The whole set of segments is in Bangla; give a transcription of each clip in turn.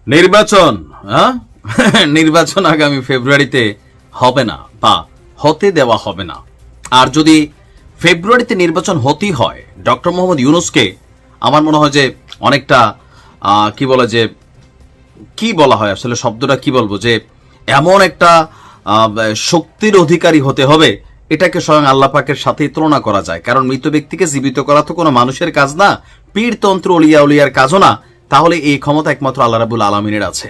নির্বাচন, হ্যাঁ নির্বাচন আগামী ফেব্রুয়ারিতে হবে না বা হতে দেওয়া হবে না। আর যদি ফেব্রুয়ারিতে নির্বাচন হতেই হয়, ডক্টর মোহাম্মদ ইউনূসকে আমার মনে হয় যে অনেকটা কি বলা হয় আসলে শব্দটা কি বলবো, যে এমন একটা শক্তির অধিকারী হতে হবে, এটাকে স্বয়ং আল্লাহ পাকের সাথেই তুলনা করা যায়। কারণ মৃত ব্যক্তিকে জীবিত করা তো কোনো মানুষের কাজ না, পীরতন্ত্র অলিয়া উলিয়ার কাজও না। তাহলে এই ক্ষমতা একমাত্র আল্লাহ রাব্বুল আলামিনের আছে।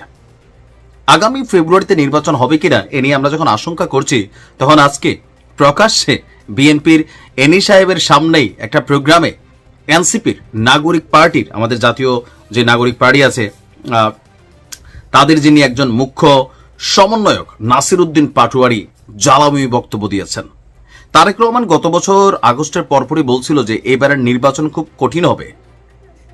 আগামী ফেব্রুয়ারিতে নির্বাচন হবে কিনা এ নিয়ে আমরা যখন আশঙ্কা করছি, তখন আজকে প্রকাশ্যে বিএনপির এনি সাহেবের সামনেই একটা প্রোগ্রামে এনসিপির নাগরিক পার্টির, আমাদের জাতীয় যে নাগরিক পার্টি আছে, তাদের যিনি একজন মুখ্য সমন্বয়ক নাসির উদ্দিন পাটোয়ারি জ্বালাময়ী বক্তব্য দিয়েছেন। তারেক রহমান গত বছর আগস্টের পরপরই বলছিল যে এবারের নির্বাচন খুব কঠিন হবে,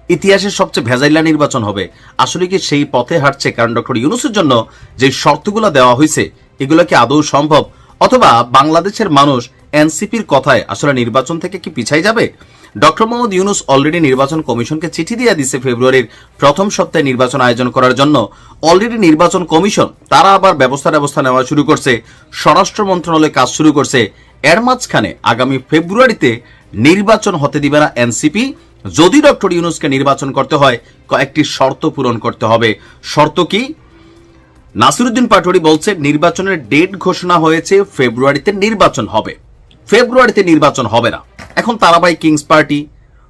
ইতিহাসের সবচেয়ে ভেজাইলা নির্বাচন হবে। আসলে কি সেই পথে হাঁটছে? কারণ ডক্টর ইউনূসের জন্য যে শর্তগুলো দেওয়া হয়েছে এগুলো কি আদৌ সম্ভব, অথবা বাংলাদেশের মানুষ এনসিপির কথায় আসলে নির্বাচন থেকে কি পিছাই যাবে? ডক্টর মোহাম্মদ ইউনূস অলরেডি নির্বাচন কমিশনকে চিঠি দিয়ে দিচ্ছে ফেব্রুয়ারির প্রথম সপ্তাহে নির্বাচন আয়োজন করার জন্য। অলরেডি নির্বাচন কমিশন তারা আবার ব্যবস্থা নেওয়া শুরু করছে, স্বরাষ্ট্র মন্ত্রণালয় কাজ শুরু করছে। এর মাঝখানে আগামী ফেব্রুয়ারিতে নির্বাচন হতে দিবে না এনসিপি। যদি ডক্টর ইউনূসকে নির্বাচন করতে হয়, কয়েকটি শর্ত পূরণ করতে হবে। শর্ত কি? নাসির উদ্দিন পাটোয়ারি বলছে নির্বাচনের ডেট ঘোষণা হয়েছে, ফেব্রুয়ারিতে নির্বাচন হবে, ফেব্রুয়ারিতে নির্বাচন হবে না। এখন তারাবাই কিংস পার্টি,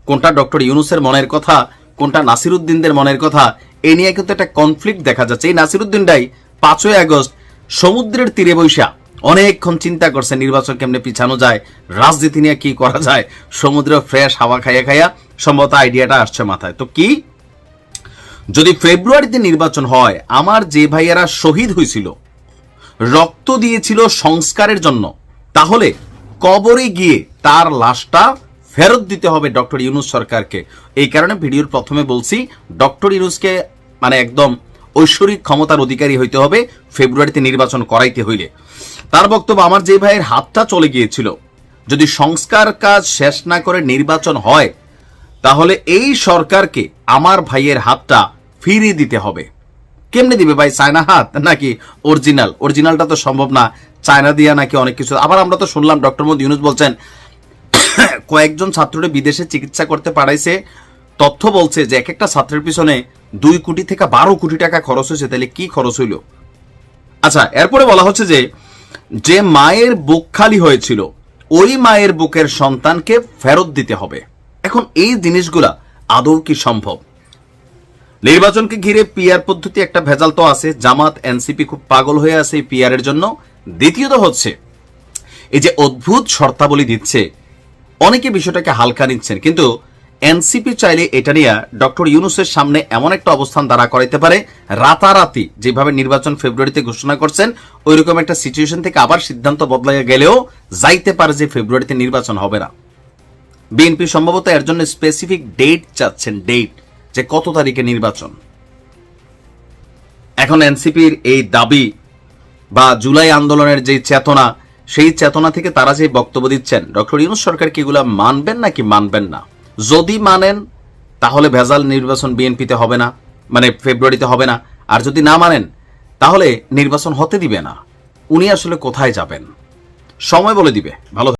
কোনটা ডক্টর ইউনূসের মনের কথা, কোনটা নাসির উদ্দিনদের মনের কথা, এ নিয়ে কিন্তু একটা কনফ্লিক্ট দেখা যাচ্ছে। এই নাসির উদ্দিনটাই 5ই আগস্ট সমুদ্রের তীরে বৈশা অনেকক্ষণ চিন্তা করছে নির্বাচন কেমনে পিছানো যায়, রাজনীতি নিয়ে কি করা যায়, সমুদ্র ফ্রেশ হাওয়া খাইয়া সম্ভবত আইডিয়াটা আসছে মাথায়। তো কি, যদি ফেব্রুয়ারিতে নির্বাচন হয়, আমার যে ভাইয়ারা শহীদ হয়েছিল, রক্ত দিয়েছিল সংস্কারের জন্য, তাহলে কবরে গিয়ে তার লাশটা ফেরত দিতে হবে ডক্টর ইউনূস সরকারকে। এই কারণে ভিডিওর প্রথমে বলছি ডক্টর ইউনূসকে একদম ঐশ্বরিক ক্ষমতার অধিকারী হইতে হবে ফেব্রুয়ারিতে নির্বাচন করাইতে হইলে। তার বক্তব্য, আমার যে ভাইয়ের হাতটা চলে গিয়েছিল, যদি সংস্কার কাজ শেষ না করে নির্বাচন হয়, তাহলে এই সরকারকে আমার ভাইয়ের হাতটা ফিরিয়ে দিতে হবে। কেমনে দিবে ভাই? চায়না হাত নাকি অরিজিনাল? অরিজিনালটা তো সম্ভব না, চায়না দিয়া নাকি অনেক কিছু। আবার আমরা তো শুনলাম ডক্টর মোহাম্মদ ইউনূস বলছেন কয়েকজন ছাত্ররা বিদেশে চিকিৎসা করতে পাঠাইছে, তথ্য বলছে যে এক একটা ছাত্রের পিছনে 2 কোটি থেকে 12 কোটি টাকা খরচ হয়েছে। তাহলে কি খরচ হইল? আচ্ছা, এরপরে বলা হচ্ছে যে মায়ের বুক খালি হয়েছিল, ওই মায়ের বুকের সন্তানকে ফেরত দিতে হবে। এখন এই জিনিসগুলা আদৌ কি সম্ভব? নির্বাচনকে ঘিরে পিআর পদ্ধতি একটা ভেজাল তো আছে, জামাত এনসিপি খুব পাগল হয়ে আছে পিআর এর জন্য। দ্বিতীয়ত হচ্ছে এই যে অদ্ভুত শর্তাবলী দিচ্ছে, অনেকে বিষয়টাকে হালকা নিচ্ছেন, কিন্তু এনসিপি চাইলে এটা নিয়ে ডক্টর ইউনূসের সামনে এমন একটা অবস্থান দাঁড়া করাইতে পারে, রাতারাতি যেভাবে নির্বাচন ফেব্রুয়ারিতে ঘোষণা করছেন ওইরকম একটা সিচুয়েশন থেকে আবার সিদ্ধান্ত বদলাইয়া গেলেও যাইতে পারে যে ফেব্রুয়ারিতে নির্বাচন হবে না। বিএনপি সম্ভবত এর জন্য স্পেসিফিক ডেট চাচ্ছেন, ডেট যে কত তারিখে নির্বাচন। এখন এনসিপির এই দাবি বা জুলাই আন্দোলনের যে চেতনা, সেই চেতনা থেকে তারা যে বক্তব্য দিচ্ছেন, ডক্টর ইউনূস সরকার কি এগুলা মানবেন নাকি মানবেন না? যদি মানেন তাহলে ভেজাল নির্বাচন বিএনপিতে হবে না, ফেব্রুয়ারিতে হবে না। আর যদি না মানেন তাহলে নির্বাচন হতে দিবে না। উনি আসলে কোথায় যাবেন? সময় বলে দিবে। ভালো